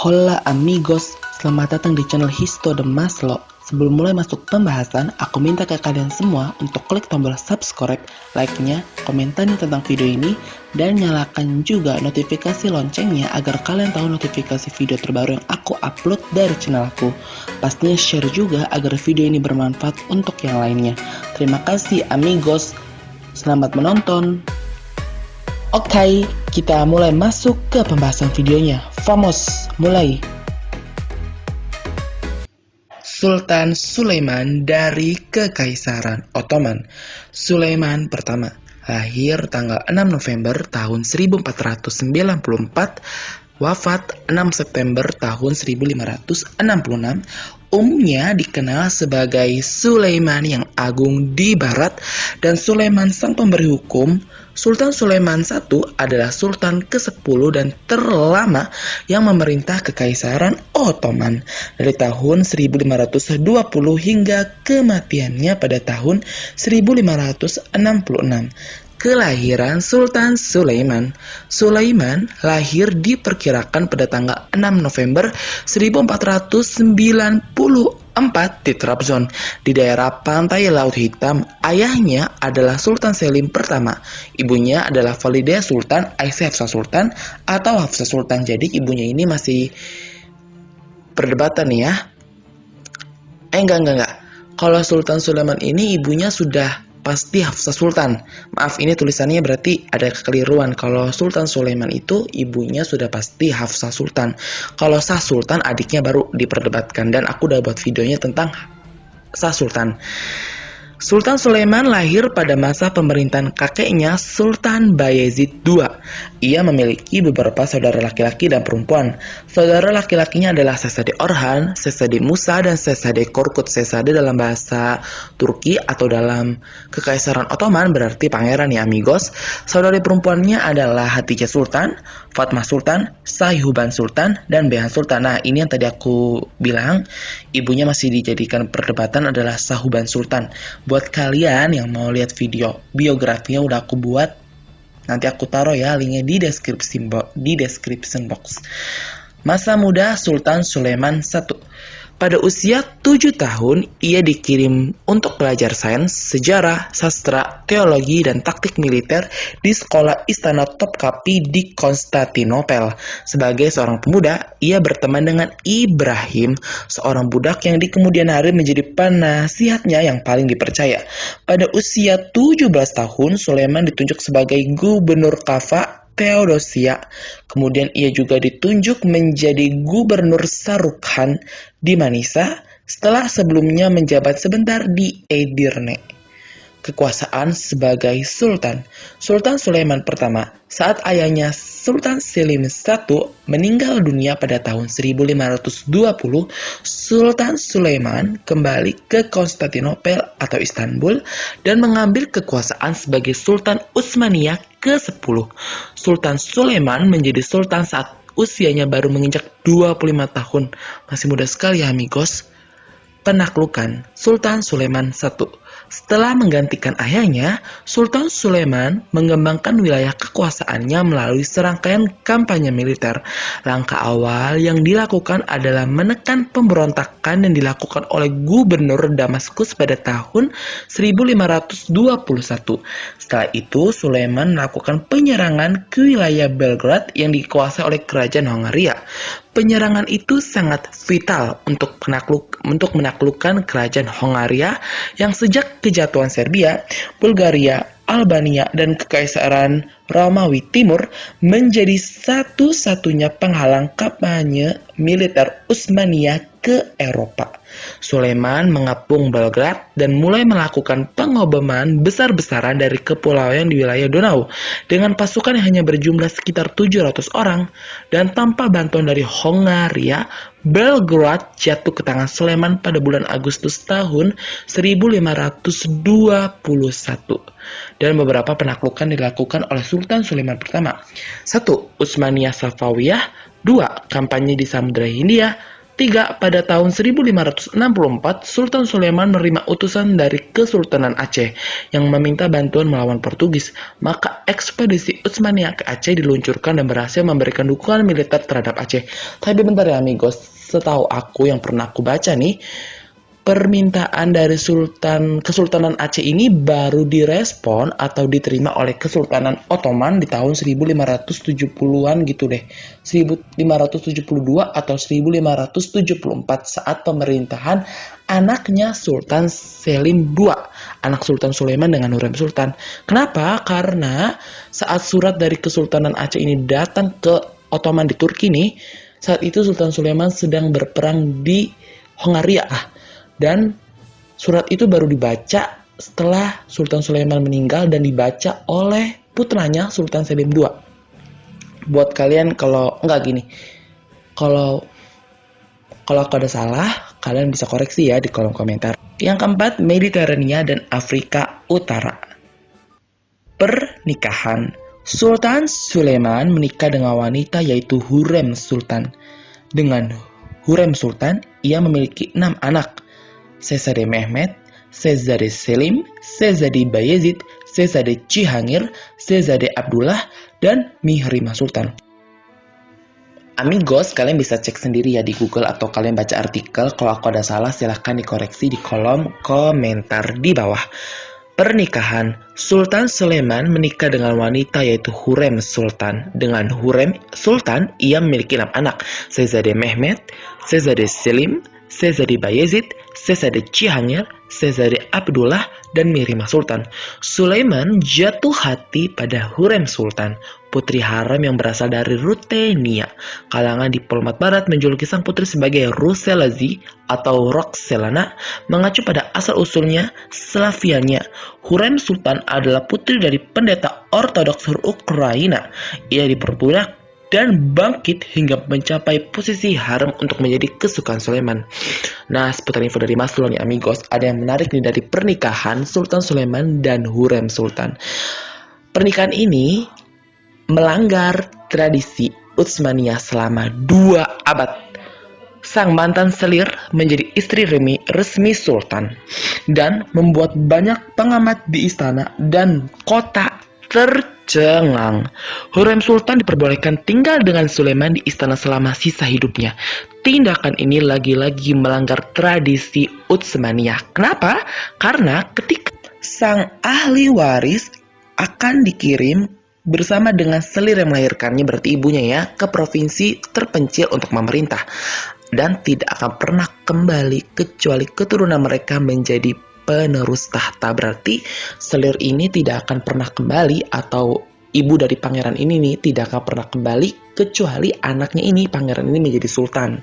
Hola amigos, selamat datang di channel Histo de Maslow. Sebelum mulai masuk pembahasan, aku minta ke kalian semua untuk klik tombol subscribe, like-nya, komentarnya tentang video ini, dan nyalakan juga notifikasi loncengnya agar kalian tahu notifikasi video terbaru yang aku upload dari channel aku. Pastinya share juga agar video ini bermanfaat untuk yang lainnya. Terima kasih amigos, selamat menonton. Oke, kita mulai masuk ke pembahasan videonya. Vamos, mulai. Sultan Sulaiman dari Kekaisaran Ottoman. Sulaiman pertama, lahir tanggal 6 November tahun 1494, wafat 6 September tahun 1566. Umumnya dikenal sebagai Sulaiman yang agung di barat dan Sulaiman sang pemberi hukum. Sultan Sulaiman I adalah sultan ke-10 dan terlama yang memerintah Kekaisaran Ottoman dari tahun 1520 hingga kematiannya pada tahun 1566. Kelahiran Sultan Sulaiman. Sulaiman lahir diperkirakan pada tanggal 6 November 1494 di Trabzon, di daerah pantai Laut Hitam. Ayahnya adalah Sultan Selim pertama. Ibunya adalah Valideh Sultan Aisyah Hafsah Sultan atau Hafsah Sultan. Jadi ibunya ini masih perdebatan nih ya. Enggak. Kalau Sultan Sulaiman ini ibunya sudah pasti Hafsah Sultan. Maaf, ini tulisannya berarti ada kekeliruan. Kalau Sultan Sulaiman itu ibunya sudah pasti Hafsah Sultan. Kalau Shah Sultan adiknya baru diperdebatkan, dan aku udah buat videonya tentang Shah Sultan. Sultan Sulaiman lahir pada masa pemerintahan kakeknya Sultan Bayezid II. Ia memiliki beberapa saudara laki-laki dan perempuan. Saudara laki-lakinya adalah Sesade Orhan, Sesade Musa, dan Sesade Korkut. Sesade dalam bahasa Turki atau dalam Kekaisaran Ottoman berarti pangeran ya amigos. Saudari perempuannya adalah Hatice Sultan, Fatmah Sultan, Sayhuban Sultan, dan Behan Sultan. Nah, ini yang tadi aku bilang, ibunya masih dijadikan perdebatan adalah Sayhuban Sultan. Buat kalian yang mau lihat video biografinya udah aku buat, nanti aku taruh ya linknya di description box. Masa muda Sultan Sulaiman I. Pada usia 7 tahun, ia dikirim untuk belajar sains, sejarah, sastra, teologi, dan taktik militer di sekolah Istana Topkapi di Konstantinopel. Sebagai seorang pemuda, ia berteman dengan Ibrahim, seorang budak yang di kemudian hari menjadi penasihatnya yang paling dipercaya. Pada usia 17 tahun, Sulaiman ditunjuk sebagai gubernur Kaffa Theodosia. Kemudian ia juga ditunjuk menjadi gubernur Sarukhan di Manisa setelah sebelumnya menjabat sebentar di Edirne. Kekuasaan sebagai Sultan. Sultan Sulaiman pertama, saat ayahnya Sultan Selim I meninggal dunia pada tahun 1520, Sultan Sulaiman kembali ke Konstantinopel atau Istanbul dan mengambil kekuasaan sebagai Sultan Utsmaniyah ke-10. Sultan Sulaiman menjadi sultan saat usianya baru menginjak 25 tahun. Masih muda sekali ya amigos. Penaklukan Sultan Sulaiman I. Setelah menggantikan ayahnya, Sultan Sulaiman mengembangkan wilayah kekuasaannya melalui serangkaian kampanye militer. Langkah awal yang dilakukan adalah menekan pemberontakan yang dilakukan oleh Gubernur Damaskus pada tahun 1521. Setelah itu, Sulaiman melakukan penyerangan ke wilayah Belgrade yang dikuasai oleh Kerajaan Hongaria. Penyerangan itu sangat vital untuk menaklukkan Kerajaan Hongaria yang sejak kejatuhan Serbia, Bulgaria, Albania, dan Kekaisaran Romawi Timur menjadi satu-satunya penghalang kampanye militer Utsmaniyah ke Eropa. Sulaiman mengepung Belgrade dan mulai melakukan pengoboman besar-besaran dari kepulauan di wilayah Donau dengan pasukan yang hanya berjumlah sekitar 700 orang, dan tanpa bantuan dari Hongaria, Belgrade jatuh ke tangan Sulaiman pada bulan Agustus tahun 1521. Dan beberapa penaklukan dilakukan oleh Sultan Sulaiman pertama. 1. Utsmaniyah Safawiyah. 2. Kampanye di Samudra Hindia. 3. Pada tahun 1564, Sultan Sulaiman menerima utusan dari Kesultanan Aceh yang meminta bantuan melawan Portugis. Maka ekspedisi Utsmaniyah ke Aceh diluncurkan dan berhasil memberikan dukungan militer terhadap Aceh. Tapi bentar ya amigos, setahu aku yang pernah aku baca nih, permintaan dari Kesultanan Aceh ini baru direspon atau diterima oleh Kesultanan Ottoman di tahun 1570-an gitu deh. 1572 atau 1574 saat pemerintahan anaknya Sultan Selim II, anak Sultan Sulaiman dengan Hurrem Sultan. Kenapa? Karena saat surat dari Kesultanan Aceh ini datang ke Ottoman di Turki nih, saat itu Sultan Sulaiman sedang berperang di Hongaria. Dan surat itu baru dibaca setelah Sultan Sulaiman meninggal dan dibaca oleh putranya Sultan Selim II. Buat kalian kalau aku ada salah, kalian bisa koreksi ya di kolom komentar. Yang keempat, Mediterania dan Afrika Utara. Pernikahan. Sultan Sulaiman menikah dengan wanita yaitu Hurrem Sultan. Dengan Hurrem Sultan, ia memiliki 6 anak. Sezade Mehmet, Sezade Selim, Sezade Bayezid, Sezade Cihangir, Sezade Abdullah, dan Mihrimah Sultan. Amigos, kalian bisa cek sendiri ya di Google atau kalian baca artikel. Kalau aku ada salah, silahkan dikoreksi di kolom komentar di bawah. Pernikahan. Sultan Sulaiman menikah dengan wanita yaitu Hurrem Sultan. Dengan Hurrem Sultan, ia memiliki 6 anak. Sezade Mehmet, Sezade Selim, Sezade Bayezid, Sezade Cihangir, Sezade Abdullah, dan Mihrimah Sultan. Sulaiman jatuh hati pada Hurrem Sultan, putri harem yang berasal dari Rutenia. Kalangan diplomat barat menjuluki sang putri sebagai Ruselazi atau Roxelana, mengacu pada asal-usulnya Slavianya. Hurrem Sultan adalah putri dari pendeta Ortodoks Ukraina. Ia diperbudak dan bangkit hingga mencapai posisi harem untuk menjadi kesukaan Sulaiman. Nah, seputar info dari Mas Lul nih amigos, ada yang menarik nih dari pernikahan Sultan Sulaiman dan Hurrem Sultan. Pernikahan ini melanggar tradisi Utsmaniyah selama 2 abad. Sang mantan selir menjadi istri resmi Sultan dan membuat banyak pengamat di istana dan kota tercengang. Hurrem Sultan diperbolehkan tinggal dengan Sulaiman di istana selama sisa hidupnya. Tindakan ini lagi-lagi melanggar tradisi Utsmaniyah. Kenapa? Karena ketika sang ahli waris akan dikirim bersama dengan selir yang melahirkannya, berarti ibunya ya, ke provinsi terpencil untuk memerintah. Dan tidak akan pernah kembali kecuali keturunan mereka menjadi penerus tahta. Berarti selir ini tidak akan pernah kembali, atau ibu dari pangeran ini nih tidak akan pernah kembali kecuali anaknya ini, pangeran ini, menjadi sultan.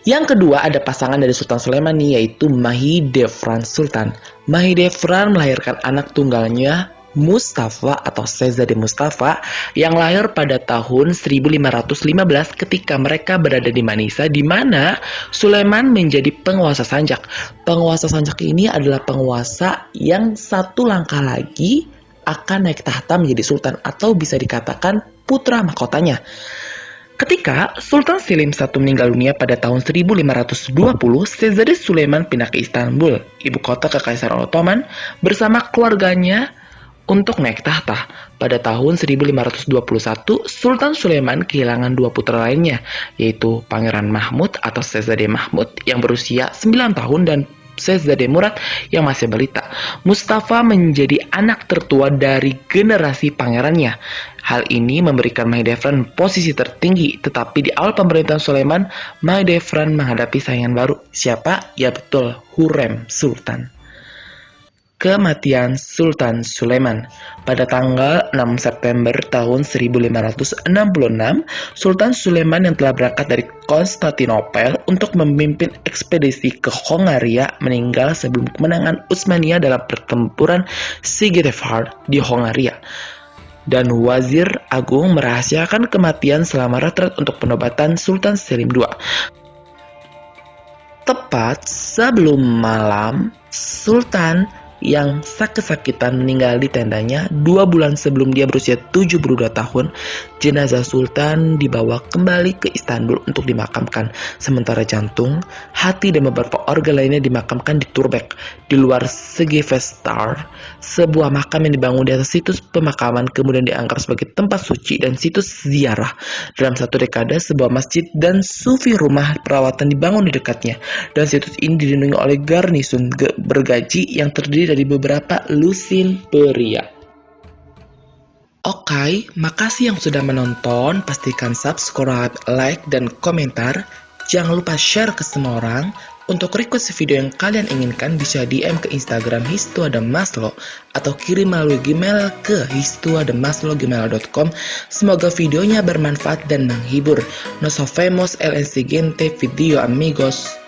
Yang kedua ada pasangan dari Sultan Sulaiman nih, yaitu Mahidevran Sultan. Mahidevran melahirkan anak tunggalnya Mustafa atau Sezade Mustafa yang lahir pada tahun 1515 ketika mereka berada di Manisa, di mana Sulaiman menjadi penguasa Sanjak. Penguasa Sanjak ini adalah penguasa yang satu langkah lagi akan naik tahta menjadi sultan, atau bisa dikatakan putra mahkotanya. Ketika Sultan Selim I meninggal dunia pada tahun 1520, Sezade Sulaiman pindah ke Istanbul, ibu kota Kekaisaran Ottoman, bersama keluarganya untuk naik tahta. Pada tahun 1521, Sultan Sulaiman kehilangan 2 putra lainnya, yaitu Pangeran Mahmud atau Sezade Mahmud yang berusia 9 tahun dan Sezade Murad yang masih balita. Mustafa menjadi anak tertua dari generasi pangerannya. Hal ini memberikan Mahidevran posisi tertinggi, tetapi di awal pemerintahan Sulaiman, Mahidevran menghadapi saingan baru. Siapa? Ya betul, Hurrem Sultan. Kematian Sultan Sulaiman. Pada tanggal 6 September tahun 1566, Sultan Sulaiman yang telah berangkat dari Konstantinopel untuk memimpin ekspedisi ke Hongaria meninggal sebelum kemenangan Utsmaniyah dalam pertempuran Siegefried di Hongaria. Dan Wazir Agung merahasiakan kematian selama retret untuk penobatan Sultan Selim II. Tepat sebelum malam, Sultan yang sakit-sakitan meninggal di tendanya 2 bulan sebelum dia berusia 72 tahun. Jenazah Sultan dibawa kembali ke Istanbul untuk dimakamkan. Sementara jantung, hati, dan beberapa organ lainnya dimakamkan di Turbek, di luar Segevestar, sebuah makam yang dibangun di atas situs pemakaman kemudian dianggap sebagai tempat suci dan situs ziarah. Dalam satu dekade, sebuah masjid dan sufi rumah perawatan dibangun di dekatnya, dan situs ini dilindungi oleh garnisun bergaji yang terdiri dari beberapa lusin pria. Oke, makasih yang sudah menonton. Pastikan subscribe, like, dan komentar. Jangan lupa share ke semua orang. Untuk request video yang kalian inginkan bisa DM ke Instagram histuadamaslo atau kirim melalui Gmail ke histuadamaslo@gmail.com. Semoga videonya bermanfaat dan menghibur. No so famous el siguiente video, amigos.